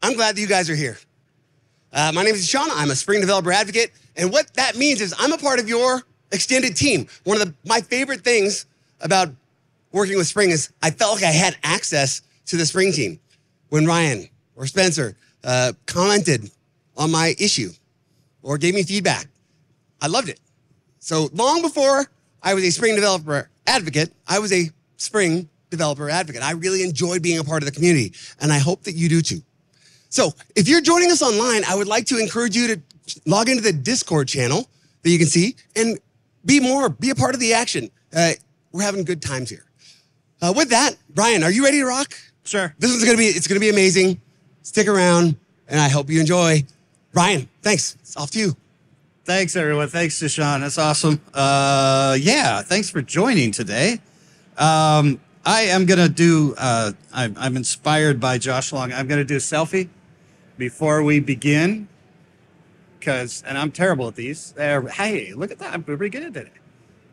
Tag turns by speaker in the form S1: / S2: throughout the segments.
S1: I'm glad that you guys are here. My name is Sean. I'm a Spring Developer Advocate. And what that means is I'm a part of your extended team. One of my favorite things about working with Spring is I felt like I had access to the Spring team. When Ryan or Spencer commented on my issue or gave me feedback, I loved it. So long before I was a Spring Developer Advocate, I was a Spring Developer Advocate. I really enjoyed being a part of the community, and I hope that you do too. So if you're joining us online, I would like to encourage you to log into the Discord channel that you can see and be a part of the action. We're having good times here. With that, Brian, are you ready to rock?
S2: Sure.
S1: This is it's gonna be amazing. Stick around, and I hope you enjoy. Brian, thanks. It's off to you.
S2: Thanks, everyone. Thanks to Sean. That's awesome. Yeah, thanks for joining today. I am going to do, I'm inspired by Josh Long. I'm going to do a selfie before we begin, and I'm terrible at these. Hey, look at that. I'm pretty good at it.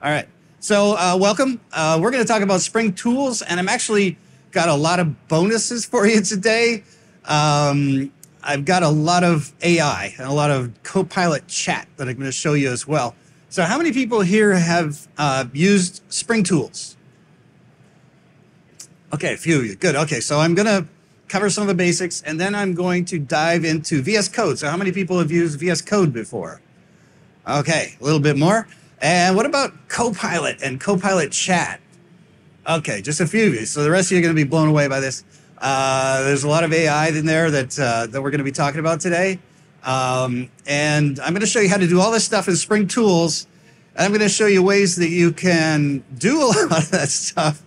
S2: All right. So welcome. We're going to talk about Spring Tools, and I'm actually got a lot of bonuses for you today. I've got a lot of AI and a lot of Copilot chat that I'm going to show you as well. So how many people here have used Spring Tools? Okay, a few of you. Good. Okay, so I'm going to cover some of the basics, and then I'm going to dive into VS Code. So how many people have used VS Code before? Okay, a little bit more. And what about Copilot and Copilot chat? Okay, just a few of you. So the rest of you are going to be blown away by this. There's a lot of AI in there that we're going to be talking about today. And I'm going to show you how to do all this stuff in Spring Tools. And I'm going to show you ways that you can do a lot of that stuff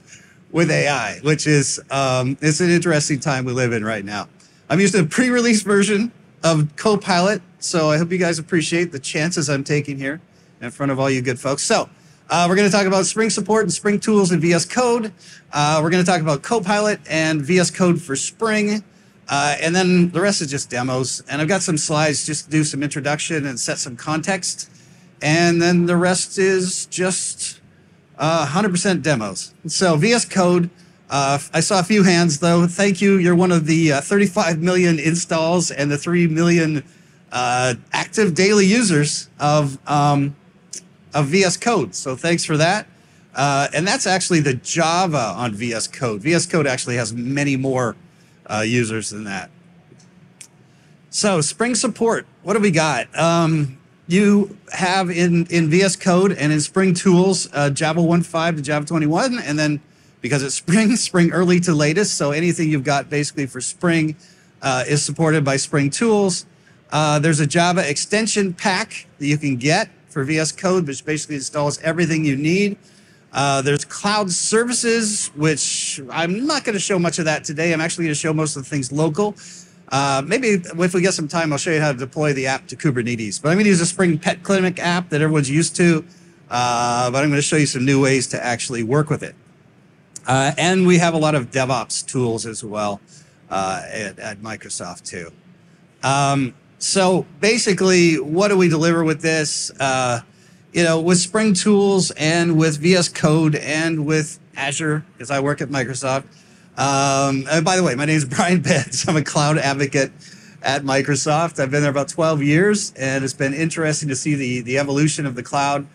S2: with AI, which is, it's an interesting time we live in right now. I'm using a pre-release version of Copilot, so I hope you guys appreciate the chances I'm taking here in front of all you good folks. So we're going to talk about Spring support and Spring Tools in VS Code. We're going to talk about Copilot and VS Code for Spring. And then the rest is just demos. And I've got some slides just to do some introduction and set some context. And then the rest is just 100% demos. So VS Code, I saw a few hands though. Thank you. You're one of the 35 million installs and the 3 million active daily users of VS Code. So thanks for that. And that's actually the Java on VS Code. VS Code actually has many more users than that. So Spring support, what do we got? You have in VS Code and in Spring Tools, Java 1.5 to Java 21, and then because it's Spring early to latest, so anything you've got basically for Spring is supported by Spring Tools. There's a Java extension pack that you can get for VS Code, which basically installs everything you need. There's cloud services, which I'm not going to show much of that today. I'm actually going to show most of the things local. Maybe if we get some time, I'll show you how to deploy the app to Kubernetes. But I'm going to use a Spring Pet Clinic app that everyone's used to. But I'm going to show you some new ways to actually work with it. And we have a lot of DevOps tools as well at Microsoft too. So basically, what do we deliver with this? With Spring Tools and with VS Code and with Azure, because I work at Microsoft. And by the way, my name is Brian Betts. I'm a cloud advocate at Microsoft. I've been there about 12 years, and it's been interesting to see the evolution of the cloud.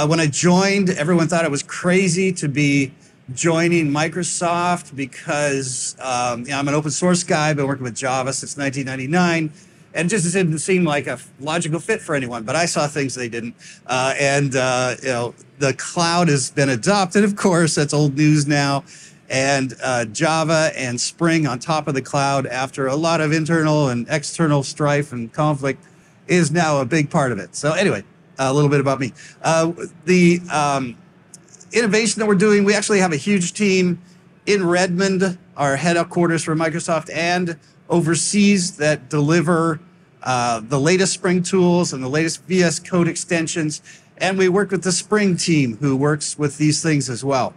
S2: When I joined, everyone thought it was crazy to be joining Microsoft because I'm an open source guy. I've been working with Java since 1999. And just didn't seem like a logical fit for anyone, but I saw things they didn't. The cloud has been adopted, of course, that's old news now. And Java and Spring on top of the cloud after a lot of internal and external strife and conflict is now a big part of it. So anyway, a little bit about me. The innovation that we're doing, we actually have a huge team in Redmond, our headquarters for Microsoft, and overseas that deliver the latest Spring tools and the latest VS Code extensions. And we work with the Spring team who works with these things as well.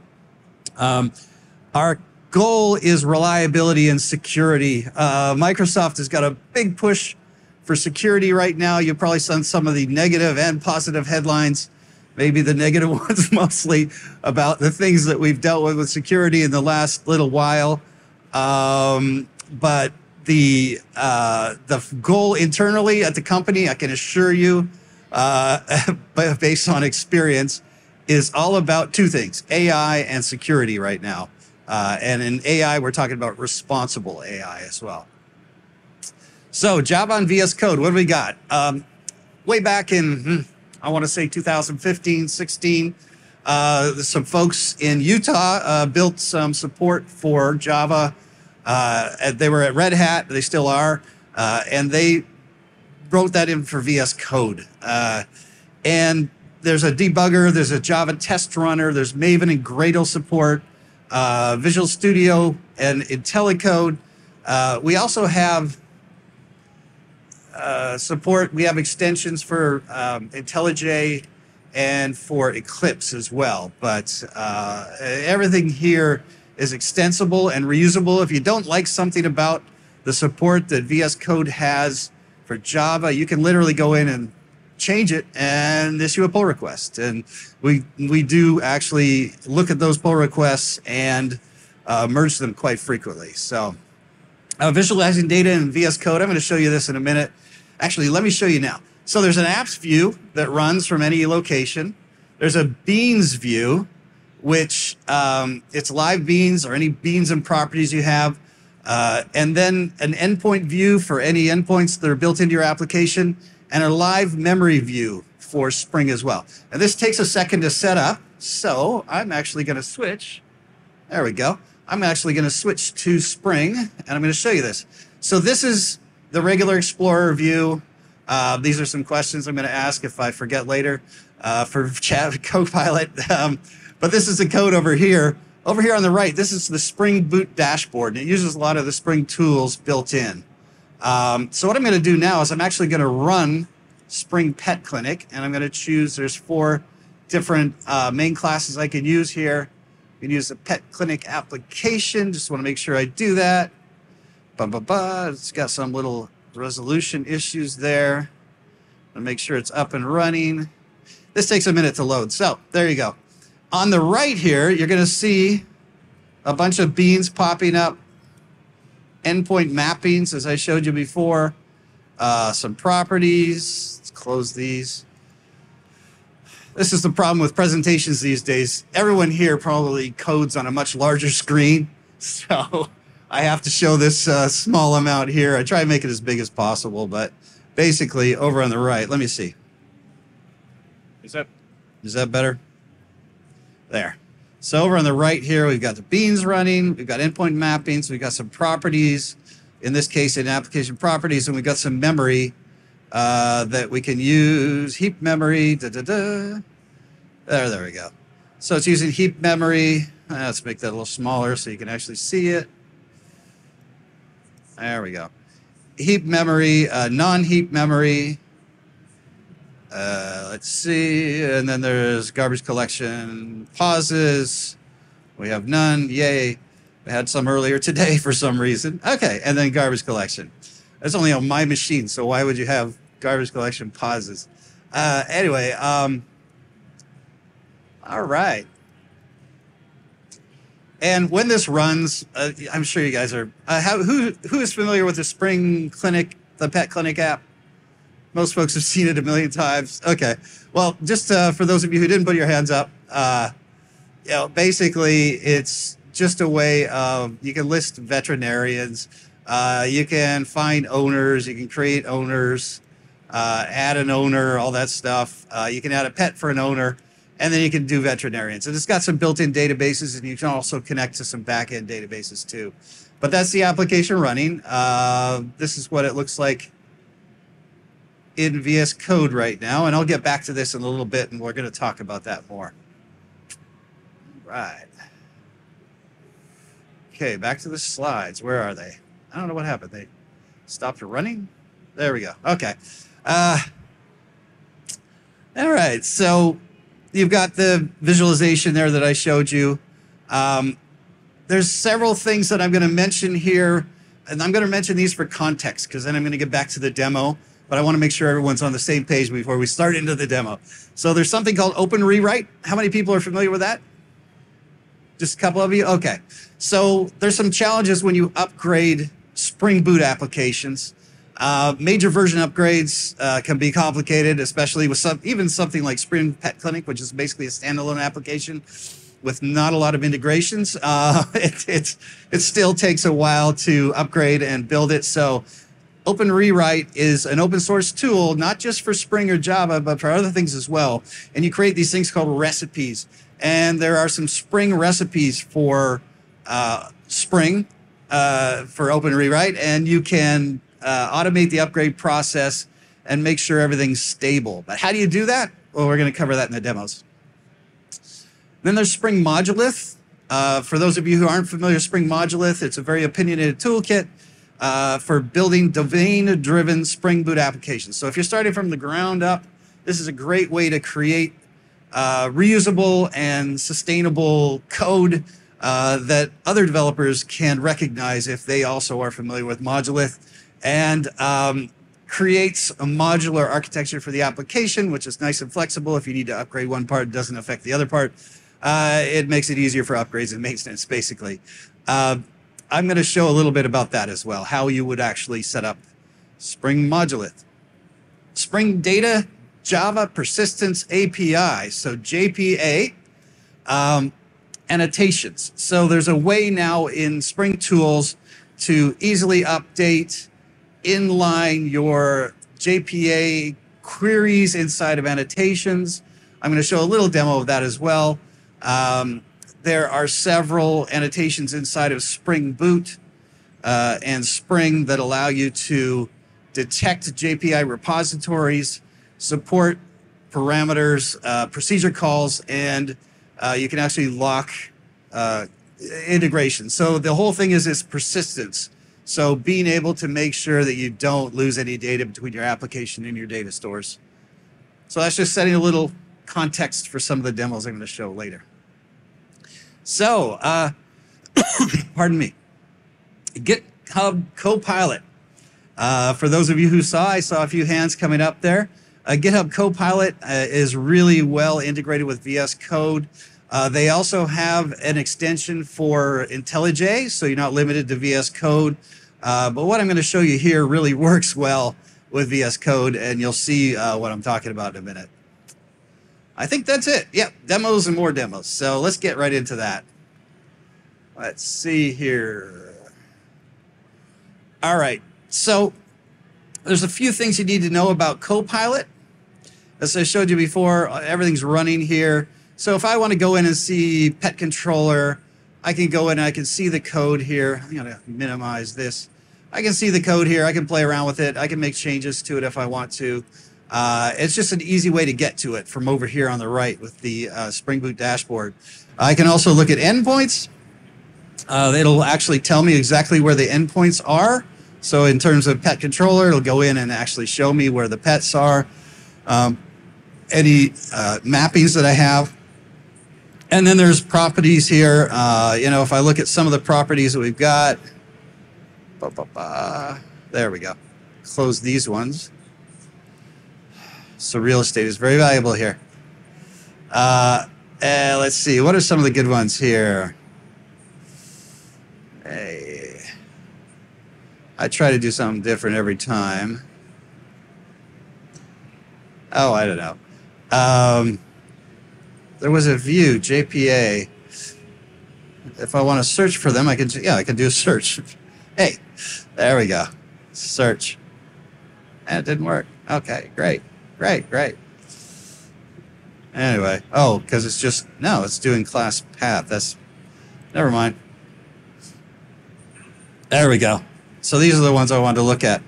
S2: Our goal is reliability and security. Microsoft has got a big push for security right now. You've probably seen some of the negative and positive headlines, maybe the negative ones mostly, about the things that we've dealt with security in the last little while. But the goal internally at the company, I can assure you, based on experience, is all about two things: AI and security right now. And in AI, we're talking about responsible AI as well. So Java on VS Code, what do we got? Way back in, I want to say 2015, 16, some folks in Utah built some support for Java. They were at Red Hat, they still are, and they wrote that in for VS Code. And there's a debugger, there's a Java test runner, there's Maven and Gradle support, Visual Studio and IntelliCode. We also have support. We have extensions for IntelliJ and for Eclipse as well. But everything here is extensible and reusable. If you don't like something about the support that VS Code has for Java, you can literally go in and change it and issue a pull request. And we do actually look at those pull requests and merge them quite frequently. So visualizing data in VS Code, I'm going to show you this in a minute. Actually, let me show you now. So there's an apps view that runs from any location. There's a beans view, which it's live beans or any beans and properties you have. And then an endpoint view for any endpoints that are built into your application, and a live memory view for Spring as well. And this takes a second to set up. So I'm actually going to switch. There we go. I'm actually going to switch to Spring, and I'm going to show you this. So this is the regular Explorer view. These are some questions I'm going to ask if I forget later for Chat Copilot. But this is the code over here. Over here on the right, this is the Spring Boot dashboard, and it uses a lot of the Spring tools built in. So what I'm going to do now is I'm actually going to run Spring Pet Clinic, and I'm going to choose, there's 4 different main classes I can use here. You can use the Pet Clinic application. Just want to make sure I do that. It's got some little resolution issues there. I'll make sure it's up and running. This takes a minute to load. So there you go. On the right here, you're going to see a bunch of beans popping up. Endpoint mappings, as I showed you before. Some properties. Let's close these. This is the problem with presentations these days. Everyone here probably codes on a much larger screen. So I have to show this small amount here. I try to make it as big as possible, but basically over on the right, let me see. Is that better? There. So over on the right here, we've got the beans running, we've got endpoint mappings, we've got some properties, in this case in application properties, and we've got some memory that we can use, heap memory, There we go. So it's using heap memory. Let's make that a little smaller so you can actually see it. There we go. Heap memory, non-heap memory. Let's see. And then there's garbage collection, pauses. We have none. Yay. We had some earlier today for some reason. Okay. And then garbage collection. That's only on my machine, so why would you have garbage collection pauses? Anyway, all right. And when this runs, I'm sure you guys are, who is familiar with the Spring Clinic, the Pet Clinic app? Most folks have seen it a million times. Okay. Well, just for those of you who didn't put your hands up, basically it's just a way of, you can list veterinarians, you can find owners, you can create owners, add an owner, all that stuff. You can add a pet for an owner. And then you can do veterinarians. And it's got some built-in databases, and you can also connect to some back-end databases too. But that's the application running. This is what it looks like in VS Code right now. And I'll get back to this in a little bit, and we're going to talk about that more. Right. Okay, back to the slides. Where are they? I don't know what happened. They stopped running? There we go. Okay. All right, so you've got the visualization there that I showed you. There's several things that I'm going to mention here, and I'm going to mention these for context because then I'm going to get back to the demo, but I want to make sure everyone's on the same page before we start into the demo. So there's something called OpenRewrite. How many people are familiar with that? Just a couple of you? Okay. So there's some challenges when you upgrade Spring Boot applications. Major version upgrades can be complicated, especially with even something like Spring Pet Clinic, which is basically a standalone application with not a lot of integrations. It still takes a while to upgrade and build it. So OpenRewrite is an open source tool, not just for Spring or Java, but for other things as well. And you create these things called recipes. And there are some Spring recipes for Spring for OpenRewrite, and you can automate the upgrade process and make sure everything's stable. But how do you do that? Well, we're going to cover that in the demos. Then there's Spring Modulith. For those of you who aren't familiar with Spring Modulith, it's a very opinionated toolkit for building domain-driven Spring Boot applications. So if you're starting from the ground up, this is a great way to create reusable and sustainable code that other developers can recognize if they also are familiar with Modulith, and creates a modular architecture for the application, which is nice and flexible. If you need to upgrade one part, it doesn't affect the other part. It makes it easier for upgrades and maintenance, basically. I'm going to show a little bit about that as well, how you would actually set up Spring Modulith. Spring Data Java Persistence API, so JPA, annotations. So there's a way now in Spring Tools to easily update, inline your JPA queries inside of annotations. I'm going to show a little demo of that as well. There are several annotations inside of Spring Boot and Spring that allow you to detect JPI repositories, support parameters, procedure calls, and you can actually lock integration. So the whole thing is persistence. So being able to make sure that you don't lose any data between your application and your data stores. So that's just setting a little context for some of the demos I'm going to show later. So, pardon me, GitHub Copilot. For those of you who saw, I saw a few hands coming up there. GitHub Copilot is really well integrated with VS Code. They also have an extension for IntelliJ, so you're not limited to VS Code. But what I'm going to show you here really works well with VS Code, and you'll see what I'm talking about in a minute. I think that's it. Yep, demos and more demos. So let's get right into that. Let's see here. All right, so there's a few things you need to know about Copilot. As I showed you before, everything's running here. So if I want to go in and see Pet Controller, I can go in and I can see the code here. I'm going to minimize this. I can see the code here. I can play around with it. I can make changes to it if I want to. It's just an easy way to get to it from over here on the right with the Spring Boot dashboard. I can also look at endpoints. It'll actually tell me exactly where the endpoints are. So in terms of Pet Controller, it'll go in and actually show me where the pets are, any mappings that I have. And then there's properties here. You know, if I look at some of the properties that we've got, there we go. Close these ones. So real estate is very valuable here. Let's see, what are some of the good ones here? Hey, I try to do something different every time. Oh, I don't know. There was a view, JPA. If I want to search for them, I can do a search. Hey, there we go. Search. And it didn't work. Okay, great. Great. Anyway, oh, because it's just, no, it's doing class path. That's, never mind. There we go. So these are the ones I wanted to look at.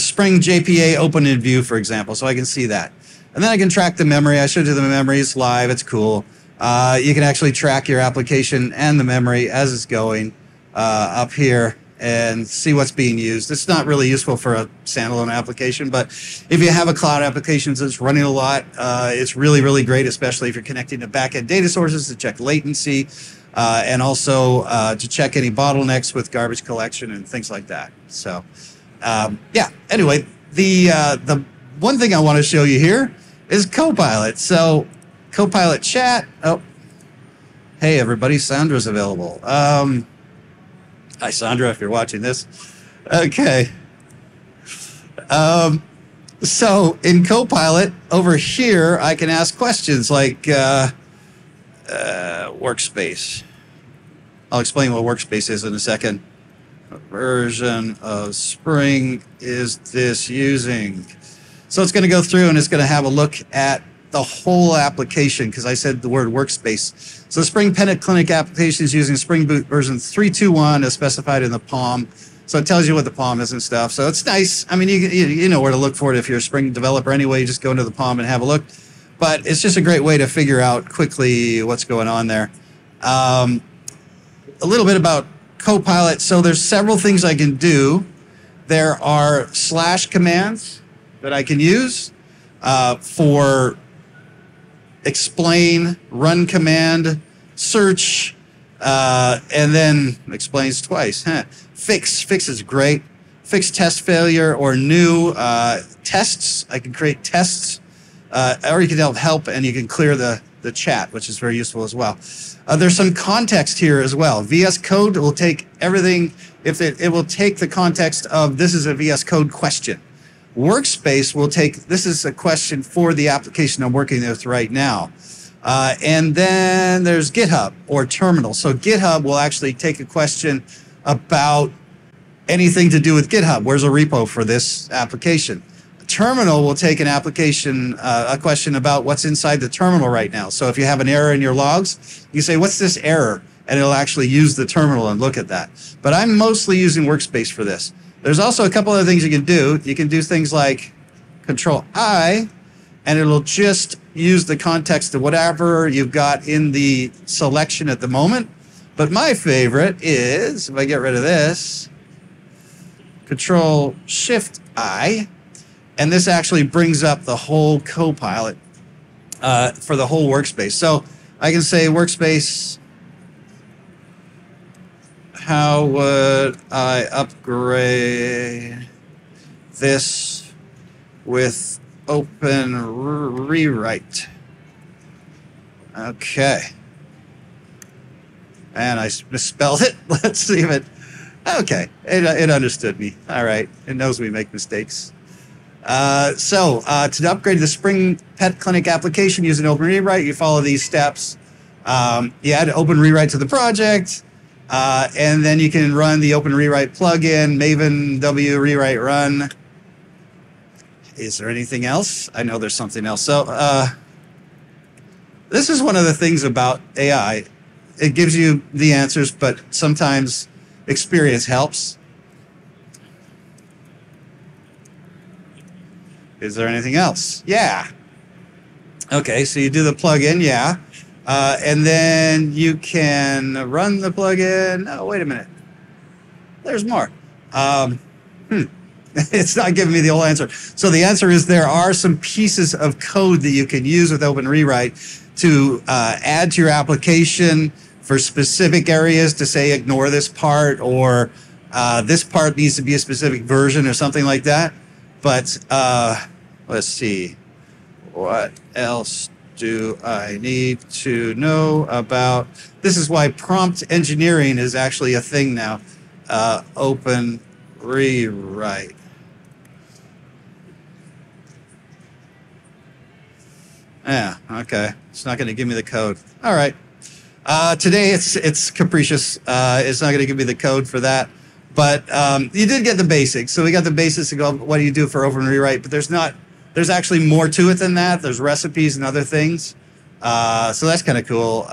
S2: Spring JPA open in view, for example, so I can see that. And then I can track the memory. I showed you the memory. It's live. It's cool. You can actually track your application and the memory as it's going up here and see what's being used. It's not really useful for a standalone application, but if you have a cloud application that's running a lot, it's really, really great, especially if you're connecting to backend data sources to check latency and also to check any bottlenecks with garbage collection and things like that. So, yeah, anyway, the one thing I want to show you here is Copilot. So, Copilot chat. Oh, hey, everybody, Sandra's available. Hi, Sandra, if you're watching this. Okay. So in Copilot, over here, I can ask questions like workspace. I'll explain what workspace is in a second. What version of Spring is this using? So it's going to go through and it's going to have a look at the whole application because I said the word workspace. So Spring Pennant Clinic application is using Spring Boot version 3.2.1 as specified in the POM. So it tells you what the POM is and stuff. So it's nice. I mean, you know where to look for it if you're a Spring developer anyway. You just go into the POM and have a look. But it's just a great way to figure out quickly what's going on there. A little bit about Copilot. So there's several things I can do. There are / commands that I can use for explain, run command, search, and then explains twice. Fix is great. Fix test failure or new tests. I can create tests, or you can help and you can clear the chat, which is very useful as well. There's some context here as well. VS Code will take everything. If it will take the context of this is a VS Code question. Workspace will take, this is a question for the application I'm working with right now. And then there's GitHub or terminal. So GitHub will actually take a question about anything to do with GitHub. Where's a repo for this application? Terminal will take an application, a question about what's inside the terminal right now. So if you have an error in your logs, you say, what's this error? And it'll actually use the terminal and look at that. But I'm mostly using Workspace for this. There's also a couple other things you can do. You can do things like Control-I, and it'll just use the context of whatever you've got in the selection at the moment. But my favorite is, if I get rid of this, Control-Shift-I, and this actually brings up the whole Copilot for the whole workspace. So I can say workspace, how would I upgrade this with OpenRewrite? Okay. And I misspelled it. Let's see if it, okay, it understood me. All right, it knows we make mistakes. So to upgrade the Spring Pet Clinic application using OpenRewrite, you follow these steps. You add OpenRewrite to the project, and then you can run the OpenRewrite plugin, Maven W rewrite run. Is there anything else? I know there's something else. So this is one of the things about AI. It gives you the answers, but sometimes experience helps. Is there anything else? Yeah. Okay, so you do the plugin, yeah. And then you can run the plugin. Oh, wait a minute. There's more. It's not giving me the whole answer. So the answer is there are some pieces of code that you can use with OpenRewrite to add to your application for specific areas to say ignore this part or this part needs to be a specific version or something like that. But let's see. What else do I need to know about? This is why prompt engineering is actually a thing now. OpenRewrite. Yeah, okay. It's not going to give me the code. All right. Today it's capricious. It's not going to give me the code for that. But you did get the basics. So we got the basics to go, what do you do for OpenRewrite? But there's actually more to it than that. There's recipes and other things. So that's kind of cool.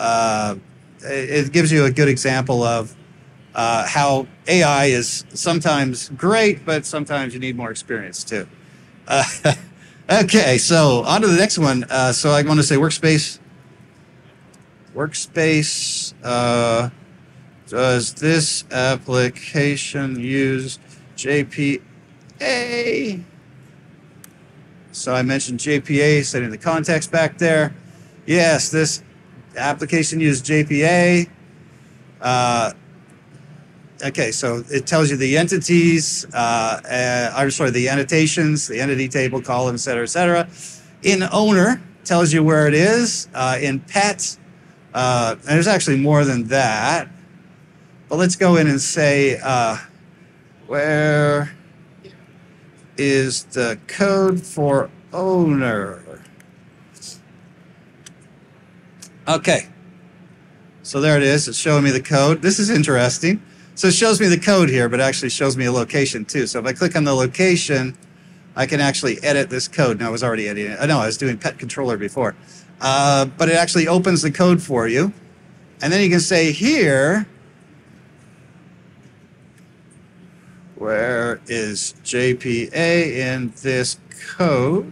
S2: It gives you a good example of how AI is sometimes great, but sometimes you need more experience too. Okay, so on to the next one. So I want to say workspace. Workspace. Does this application use JPA? So I mentioned JPA, setting the context back there. Yes, this application uses JPA. Okay, so it tells you the entities, I'm sorry, the annotations, the entity table, column, et cetera, et cetera. In owner, tells you where it is. In pet, and there's actually more than that. But let's go in and say, Where is the code for owner? Okay. So there it is. It's showing me the code. This is interesting. So it shows me the code here, but actually shows me a location too. So if I click on the location, I can actually edit this code. Now I was already editing it. I know I was doing pet controller before. But it actually opens the code for you. And then you can say here, where is JPA in this code?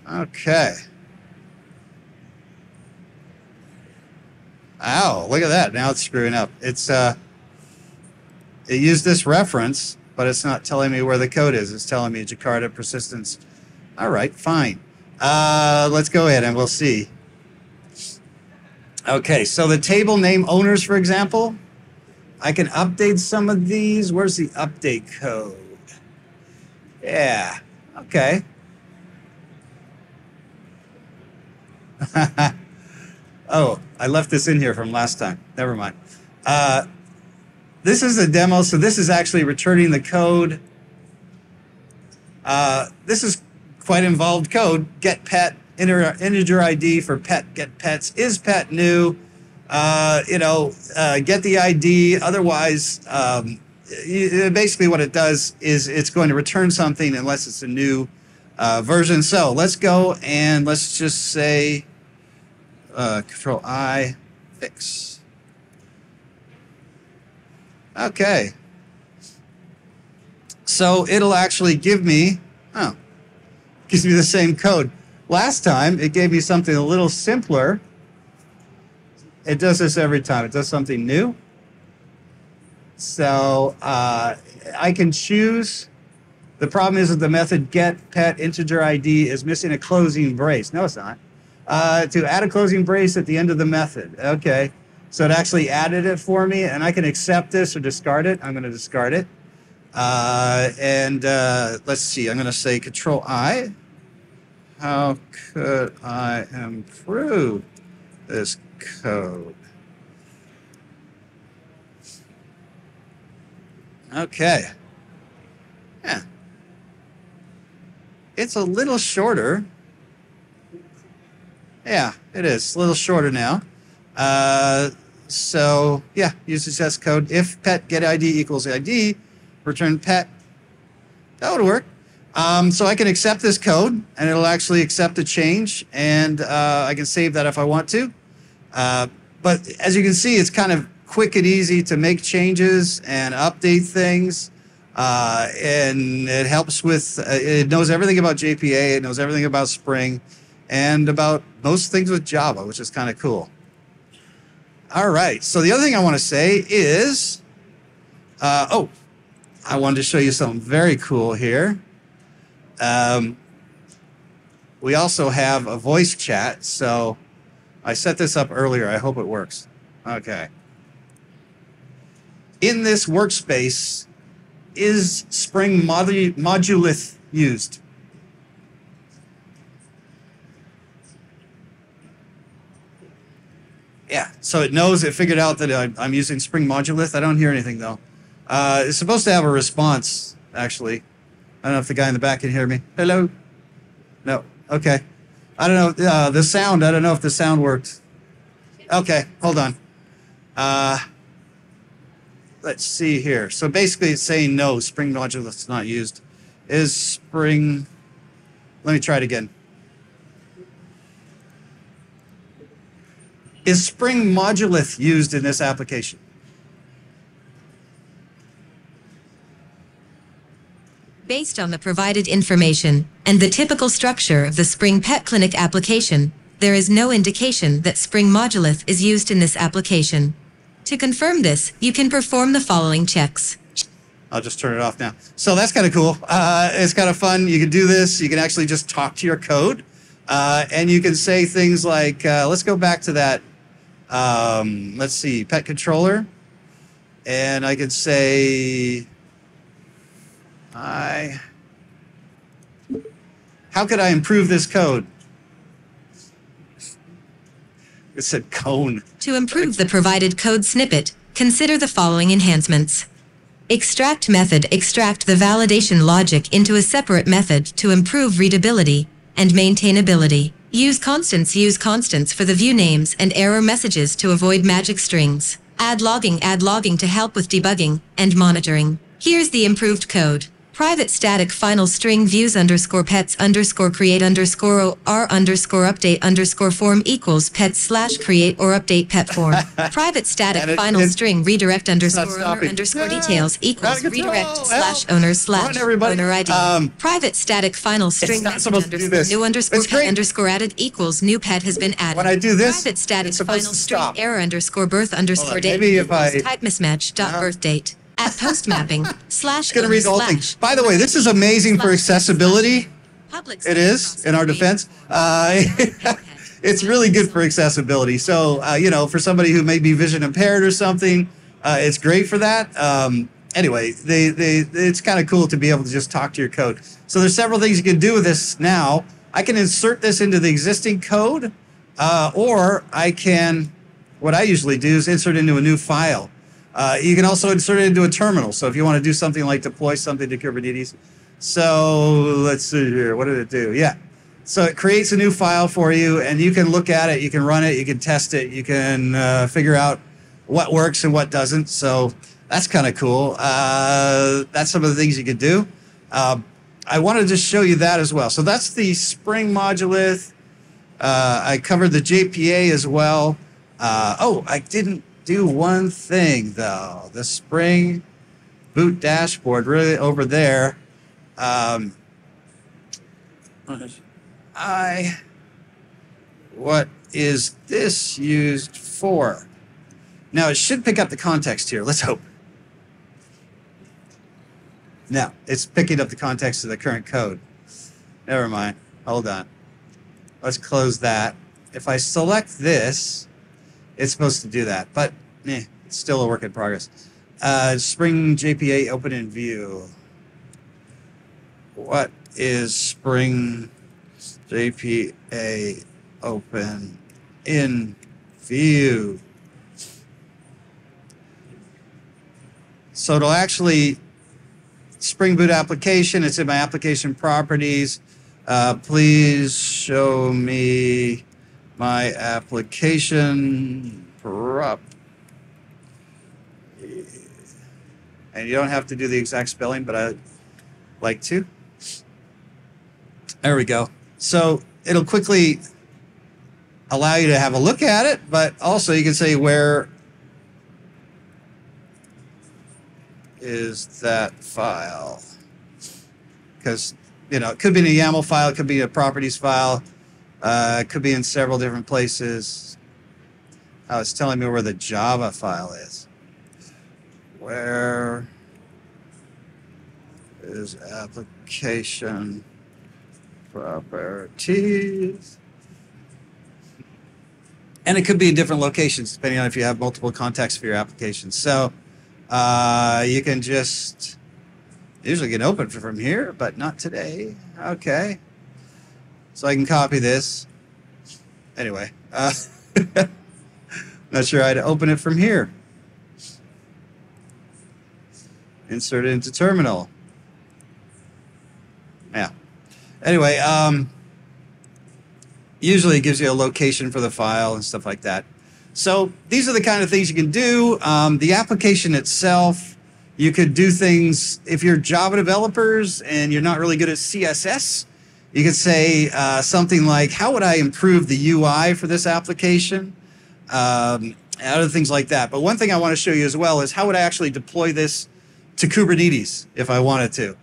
S2: Okay. Ow, look at that. Now it's screwing up. It used this reference, but it's not telling me where the code is. It's telling me Jakarta persistence. All right, fine. Let's go ahead and we'll see. Okay, so the table name owners, for example, I can update some of these. Where's the update code? Yeah, okay. Oh, I left this in here from last time. Never mind. This is a demo, so this is actually returning the code. This is quite involved code. Get pet, integer ID for pet, get pets. Is pet new? Get the ID. Otherwise, basically what it does is it's going to return something unless it's a new version. So let's go and let's just say Control I, fix. Okay. So it'll actually give me, gives me the same code. Last time it gave me something a little simpler. It does this every time. It does something new. So I can choose. The problem is that the method get pet integer ID is missing a closing brace. No, it's not. To add a closing brace at the end of the method. Okay. So it actually added it for me, and I can accept this or discard it. I'm going to discard it. Let's see. I'm going to say Control I. How could I improve this code? Okay. Yeah. It's a little shorter. Yeah, it is. A little shorter now. So, yeah, use the test code. If pet get ID equals ID, return pet. That would work. So I can accept this code, and it'll actually accept the change, and I can save that if I want to. But as you can see, it's kind of quick and easy to make changes and update things. And it helps with, it knows everything about JPA, it knows everything about Spring, and about most things with Java, which is kind of cool. All right, so the other thing I want to say is, I wanted to show you something very cool here. We also have a voice chat, so I set this up earlier. I hope it works. Okay. In this workspace, is Spring Modulith used? Yeah, so it knows, it figured out that I'm using Spring Modulith. I don't hear anything, though. It's supposed to have a response, actually. I don't know if the guy in the back can hear me. Hello? No. Okay. I don't know. The sound, I don't know if the sound worked. Okay, hold on. Let's see here. So basically it's saying no, Spring Modulith's not used. Is Spring... Let me try it again. Is Spring Modulith used in this application?
S3: Based on the provided information and the typical structure of the Spring Pet Clinic application, there is no indication that Spring Modulith is used in this application. To confirm this, you can perform the following checks.
S2: I'll just turn it off now. So that's kind of cool. It's kind of fun. You can do this. You can actually just talk to your code. And you can say things like, let's go back to that, let's see, pet controller. And I could say, how could I improve this code? It said cone.
S3: To improve the provided code snippet, consider the following enhancements. Extract method. Extract the validation logic into a separate method to improve readability and maintainability. Use constants. Use constants for the view names and error messages to avoid magic strings. Add logging. Add logging to help with debugging and monitoring. Here's the improved code. Private static final string views underscore pets underscore create underscore r underscore update underscore form equals pets slash create or update pet form. Private static final string redirect underscore owner underscore details equals redirect slash owner slash owner ID. Private static final string message underscore new underscore pet underscore added equals new pet has been added.
S2: When I do this,
S3: private static
S2: it's supposed
S3: final
S2: to
S3: string
S2: stop.
S3: error underscore birth underscore date
S2: maybe if
S3: equals
S2: I-
S3: type mismatch dot birth date. At post mapping slash
S2: Going to read the whole thing. By the way, this is amazing for accessibility. It is, in our defense. It's really good for accessibility. So, you know, for somebody who may be vision impaired or something, it's great for that. Anyway, it's kind of cool to be able to just talk to your code. So there's several things you can do with this now. I can insert this into the existing code, or I can, what I usually do is insert into a new file. You can also insert it into a terminal. So if you want to do something like deploy something to Kubernetes. So let's see here. What did it do? Yeah. So it creates a new file for you, and you can look at it. You can run it. You can test it. You can figure out what works and what doesn't. So that's kind of cool. That's some of the things you can do. I wanted to just show you that as well. So that's the Spring Modulith. I covered the JPA as well. Oh, I didn't do one thing though. The Spring Boot dashboard, really over there. What is this used for? Now it should pick up the context here. Let's hope. No, it's picking up the context of the current code. Never mind. Hold on. Let's close that. If I select this, it's supposed to do that, but it's still a work in progress. Spring JPA open in view. What is Spring JPA open in view? So it'll actually, Spring Boot application, it's in my application properties. Please show me my application prop. And you don't have to do the exact spelling, but I like to. There we go. So it'll quickly allow you to have a look at it, but also you can say, where is that file? Because, you know, it could be in a YAML file, it could be a properties file, it could be in several different places. Oh, it's telling me where the Java file is. Where is application properties? And it could be in different locations depending on if you have multiple contexts for your application. So you can just usually get open from here, but not today. Okay. So I can copy this. Anyway, not sure how to open it from here. Insert it into terminal. Yeah. Anyway, usually it gives you a location for the file and stuff like that. So these are the kind of things you can do. The application itself, you could do things, if you're Java developers and you're not really good at CSS, you could say something like, how would I improve the UI for this application? And other things like that. But one thing I want to show you as well is how would I actually deploy this to Kubernetes if I wanted to.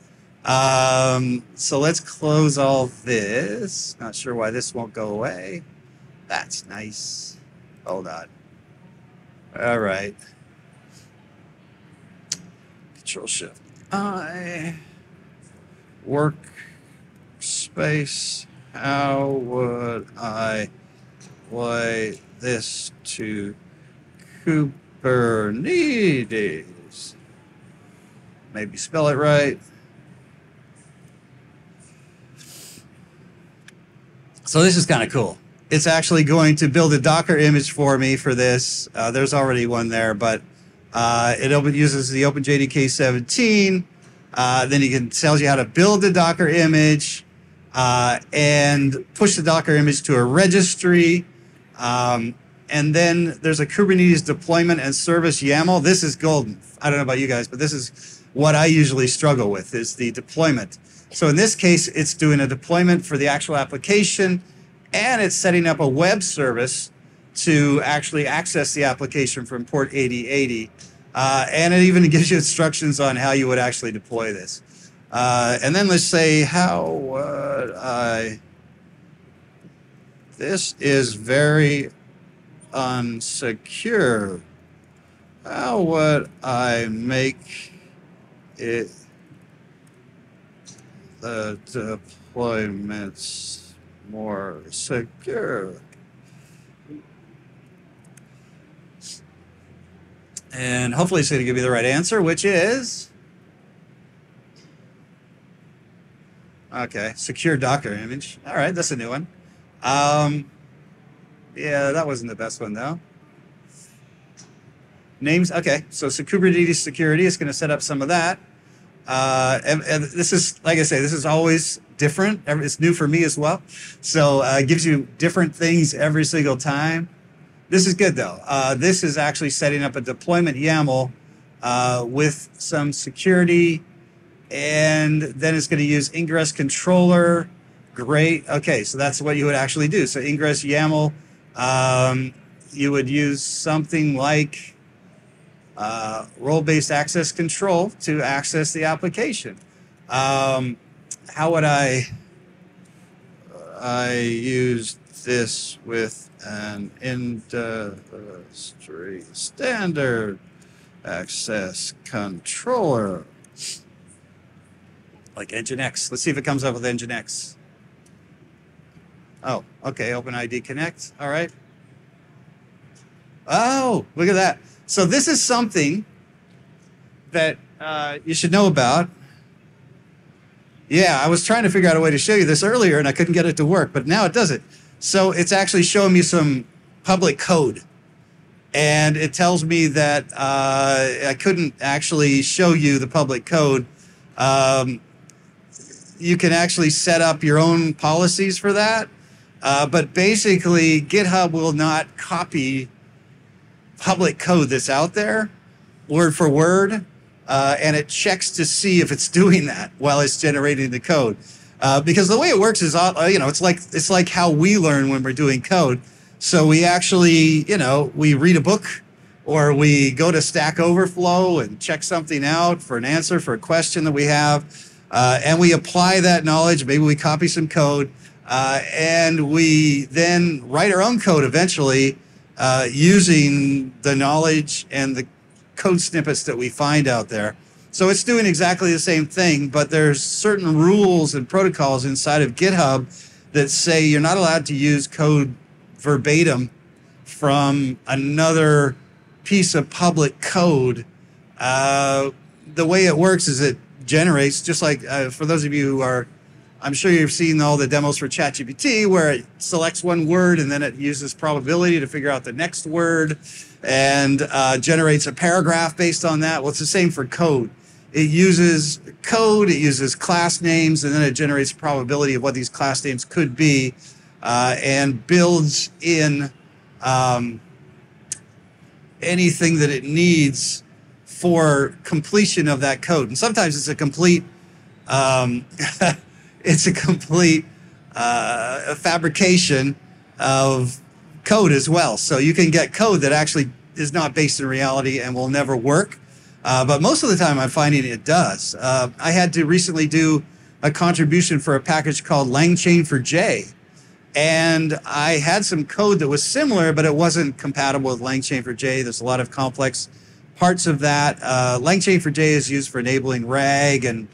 S2: So let's close all this. Not sure why this won't go away. That's nice. Hold on. All right. Control-Shift-I. Workspace. How would I deploy this to Kubernetes? Maybe spell it right. So this is kind of cool. it's actually going to build a Docker image for me for this. There's already one there, but it uses the OpenJDK 17. Then it tells you how to build the Docker image and push the Docker image to a registry. And then there's a Kubernetes deployment and service YAML. This is golden. I don't know about you guys, but this is what I usually struggle with, is the deployment. So in this case, it's doing a deployment for the actual application, and it's setting up a web service to actually access the application from port 8080. And it even gives you instructions on how you would actually deploy this. And then let's say, how would I... This is very unsecure. How would I make it the deployments more secure? And hopefully it's going to give you the right answer, which is, okay, secure Docker image. All right, that's a new one. Yeah, that wasn't the best one though. Names, okay, so Kubernetes security is going to set up some of that. And this is, like I say, this is always different. It's new for me as well. So it gives you different things every single time. This is good though. This is actually setting up a deployment YAML with some security, and then it's going to use ingress controller. Great. Okay, so that's what you would actually do. So ingress YAML, you would use something like role-based access control to access the application. How would I use this with an industry standard access controller like Nginx? Let's see if it comes up with Nginx. Oh, okay, OpenID Connect. All right. Oh, look at that. So this is something that you should know about. Yeah, I was trying to figure out a way to show you this earlier, and I couldn't get it to work, but now it does it. So it's actually showing me some public code. And it tells me that I couldn't actually show you the public code. You can actually set up your own policies for that. But basically, GitHub will not copy public code that's out there, word for word, and it checks to see if it's doing that while it's generating the code. Because the way it works is, it's like how we learn when we're doing code. So we actually, we read a book, or we go to Stack Overflow and check something out for an answer for a question that we have, and we apply that knowledge. Maybe we copy some code, and we then write our own code eventually, using the knowledge and the code snippets that we find out there. So it's doing exactly the same thing, but there's certain rules and protocols inside of GitHub that say you're not allowed to use code verbatim from another piece of public code. The way it works is it generates, just like for those of you who are, I'm sure you've seen all the demos for ChatGPT where it selects one word and then it uses probability to figure out the next word and generates a paragraph based on that. Well, it's the same for code. It uses code, it uses class names, and then it generates a probability of what these class names could be, and builds in anything that it needs for completion of that code. And sometimes it's a complete fabrication of code as well. So you can get code that actually is not based in reality and will never work. But most of the time I'm finding it does. I had to recently do a contribution for a package called LangChain for J. And I had some code that was similar, but it wasn't compatible with LangChain for J. There's a lot of complex parts of that. LangChain for J is used for enabling RAG and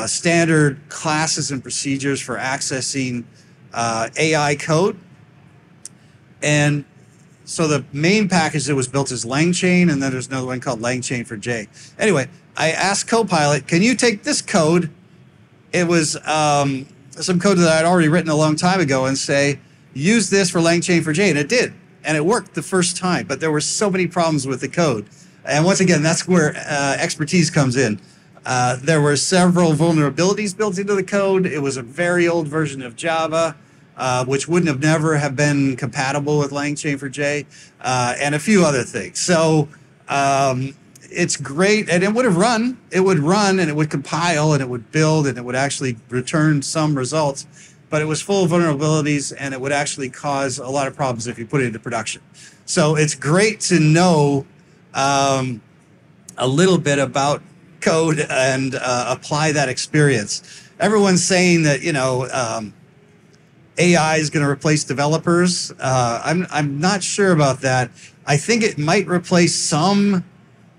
S2: standard classes and procedures for accessing AI code. And so the main package that was built is LangChain, and then there's another one called LangChain for J. Anyway, I asked Copilot, can you take this code? It was some code that I had already written a long time ago, and say, use this for LangChain4j, and it did. And it worked the first time, but there were so many problems with the code. And once again, that's where expertise comes in. There were several vulnerabilities built into the code. It was a very old version of Java, which wouldn't have never have been compatible with LangChain4j, and a few other things. So it's great, and it would have run. It would run, and it would compile, and it would build, and it would actually return some results. But it was full of vulnerabilities, and it would actually cause a lot of problems if you put it into production. So it's great to know a little bit about code and apply that experience. Everyone's saying that, you know, AI is going to replace developers. I'm not sure about that. I think it might replace some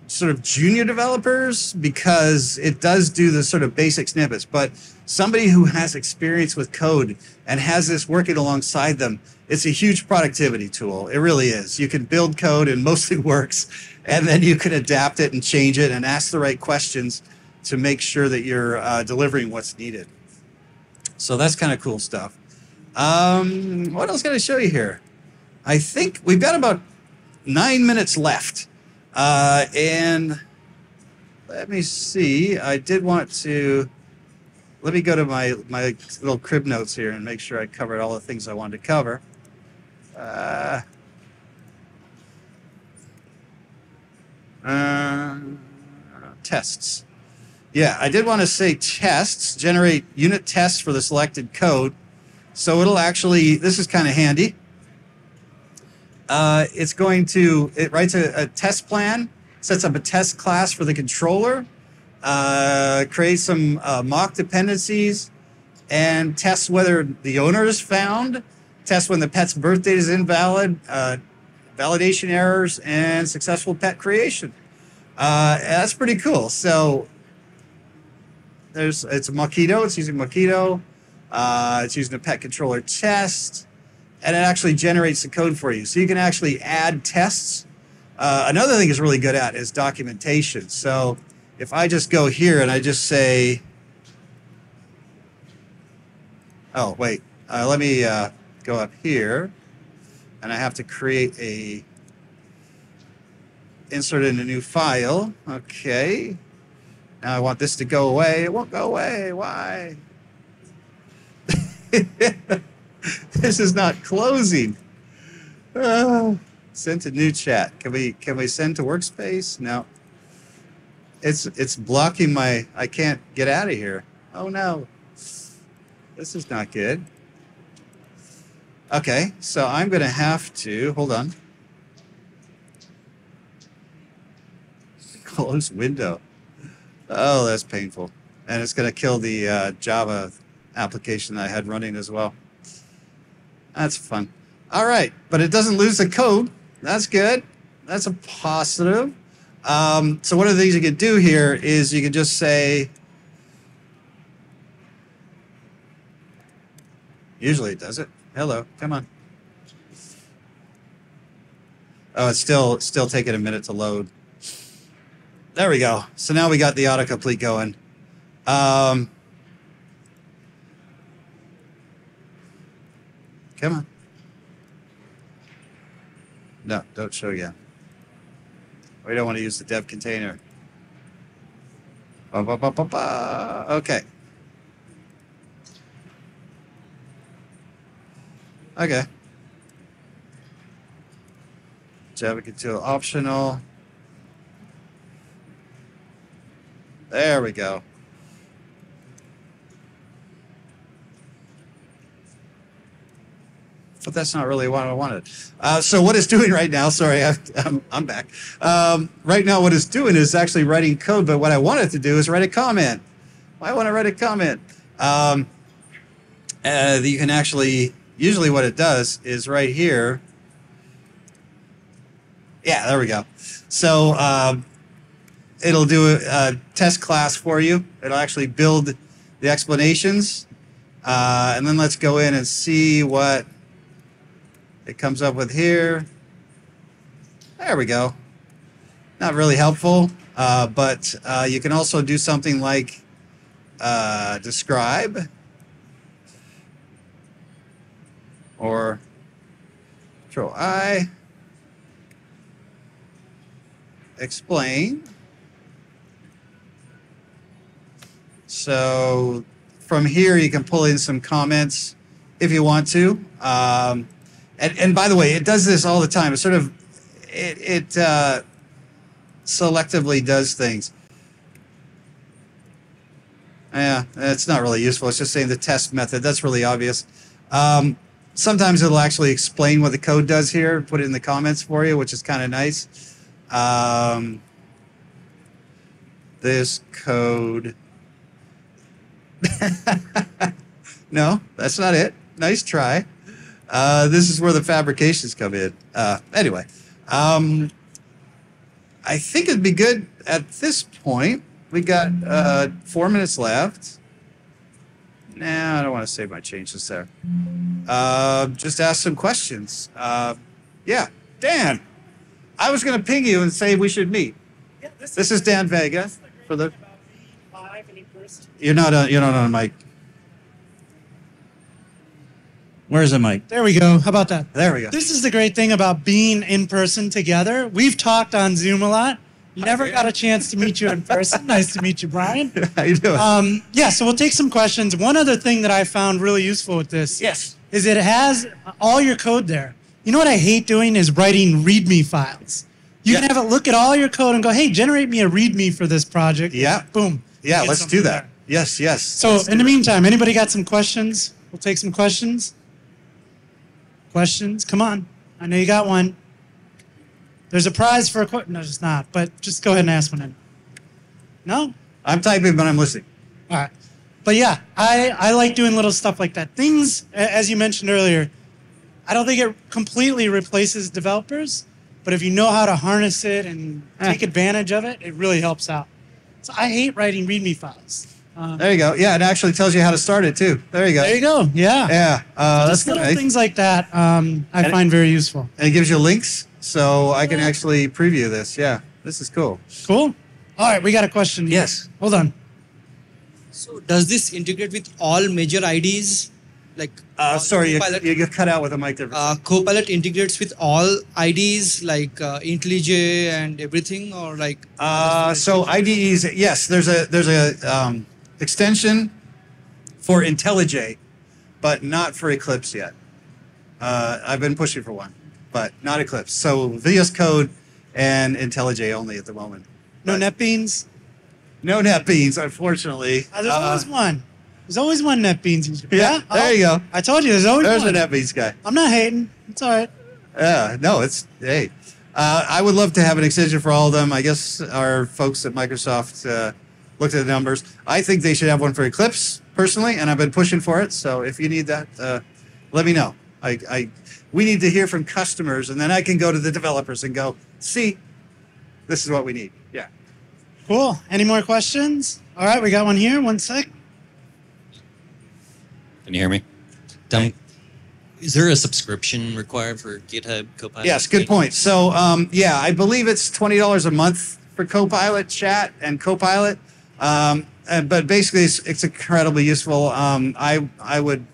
S2: sort of junior developers because it does do the sort of basic snippets, but somebody who has experience with code and has this working alongside them, it's a huge productivity tool. It really is. You can build code and mostly works, and then you can adapt it and change it and ask the right questions to make sure that you're delivering what's needed. So that's kind of cool stuff. What else can I show you here? I think we've got about 9 minutes left. And let me see. I did want to, let me go to my little crib notes here and make sure I covered all the things I wanted to cover. Tests. Yeah, I did want to say tests, generate unit tests for the selected code. So it'll actually, this is kind of handy. It's going to, it writes a test plan, sets up a test class for the controller, creates some mock dependencies, and tests whether the owner is found, tests when the pet's birth date is invalid, validation errors, and successful pet creation. That's pretty cool. So it's a Mockito, it's using Mockito, it's using a pet controller test, and it actually generates the code for you. So you can actually add tests. Another thing it's really good at is documentation. So if I just go here and I just say, oh, wait, let me go up here, and I have to create a, insert in a new file. Okay. Now I want this to go away. It won't go away. Why? This is not closing. Send to new chat. Can we send to workspace? No. It's blocking my, I can't get out of here. Oh no. This is not good. Okay, so I'm going to have to, hold on. Close window. Oh, that's painful. And it's going to kill the Java application that I had running as well. That's fun. All right, but it doesn't lose the code. That's good. That's a positive. So one of the things you can do here is you can just say, usually it does it. Hello, come on. Oh, it's still taking a minute to load. There we go. So now we got the autocomplete going. Come on. No, don't show yet. We don't want to use the dev container. Okay. Okay. Java control optional. There we go. But that's not really what I wanted. So what it's doing right now, sorry, I'm back. Right now what it's doing is actually writing code, but what I wanted to do is write a comment. I want to write a comment. You can actually, usually what it does is right here. Yeah, there we go. So it'll do a test class for you. It'll actually build the explanations. And then let's go in and see what it comes up with here. There we go. Not really helpful, but you can also do something like describe or Control I. Explain. So from here, you can pull in some comments if you want to. And by the way, it does this all the time. It sort of, it selectively does things. Yeah, it's not really useful. It's just saying the test method. That's really obvious. Sometimes it'll actually explain what the code does here, put it in the comments for you, which is kind of nice. This code. No, that's not it. Nice try. This is where the fabrications come in. Anyway, I think it'd be good at this point. We got 4 minutes left. Nah, I don't want to save my changes there. Just ask some questions. Yeah, Dan. I was going to ping you and say we should meet.
S4: Yeah,
S2: this is Dan Vega for the. You're not on mic. Where's the mic?
S4: There we go. How about that?
S2: There we go.
S4: This is the great thing about being in person together. We've talked on Zoom a lot. Never got a chance to meet you in person. Nice to meet you, Brian.
S2: How you doing?
S4: Yeah, so we'll take some questions. One other thing that I found really useful with this is it has all your code there. You know what I hate doing is writing README files. You can have it look at all your code and go, hey, generate me a README for this project.
S2: Yeah.
S4: Boom.
S2: Yeah, let's do that.
S4: There.
S2: Yes, yes.
S4: So in the meantime, anybody got some questions? We'll take some questions. Questions? Come on. I know you got one. There's a prize for a question. No, there's not. But just go ahead and ask one in. No?
S2: I'm typing, but I'm listening.
S4: All right. But yeah, I like doing little stuff like that. Things, as you mentioned earlier, I don't think it completely replaces developers, but if you know how to harness it and take advantage of it, it really helps out. So I hate writing README files.
S2: There you go. Yeah, it actually tells you how to start it too. There you go.
S4: There you go. Yeah.
S2: Yeah. That's
S4: little
S2: nice.
S4: things like that I find very useful.
S2: And it gives you links, so I can actually preview this. Yeah, this is cool.
S4: Cool. All right, we got a question.
S2: Yes.
S4: Hold on.
S5: So does this integrate with all major IDs? Like
S2: sorry,
S5: Copilot,
S2: you cut out with a mic there.
S5: Copilot integrates with all IDs like IntelliJ and everything, or like?
S2: So IDEs, yes. There's a extension for IntelliJ, but not for Eclipse yet. I've been pushing for one, but not Eclipse. So VS Code and IntelliJ only at the moment.
S4: No NetBeans?
S2: No NetBeans, unfortunately.
S4: There's always one. There's always one NetBeans user.
S2: Yeah, there you go.
S4: I told you, there's always
S2: There's
S4: one.
S2: a NetBeans guy.
S4: I'm not hating. It's all right.
S2: No, it's, hey. I would love to have an extension for all of them. I guess our folks at Microsoft looked at the numbers. I think they should have one for Eclipse, personally, and I've been pushing for it. So if you need that, let me know. We need to hear from customers, and then I can go to the developers and go, see, this is what we need. Yeah.
S4: Cool. Any more questions? All right, we got one here. One sec.
S6: Can you hear me? Is there a subscription required for GitHub Copilot?
S2: Yes, good point. So, yeah, I believe it's $20 a month for Copilot Chat and Copilot. But basically, it's incredibly useful. I would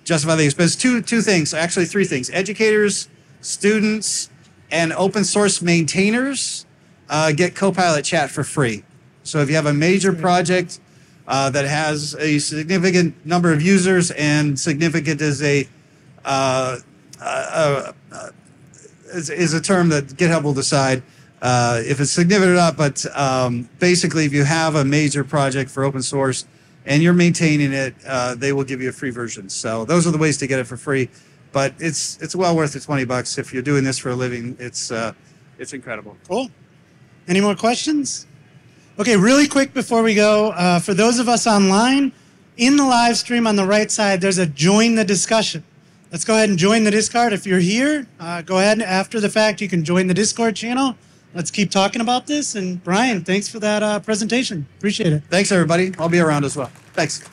S2: justify the expense. Two things, actually three things. Educators, students, and open source maintainers get Copilot Chat for free. So if you have a major project that has a significant number of users, and significant is a term that GitHub will decide if it's significant or not. But basically, if you have a major project for open source and you're maintaining it, they will give you a free version. So those are the ways to get it for free. But it's well worth the $20 if you're doing this for a living. It's incredible.
S4: Cool. Any more questions? Okay, really quick before we go, for those of us online, in the live stream on the right side, there's a join the discussion. Let's go ahead and join the Discord. If you're here, go ahead and after the fact, you can join the Discord channel. Let's keep talking about this. And Brian, thanks for that presentation. Appreciate it.
S2: Thanks, everybody. I'll be around as well. Thanks.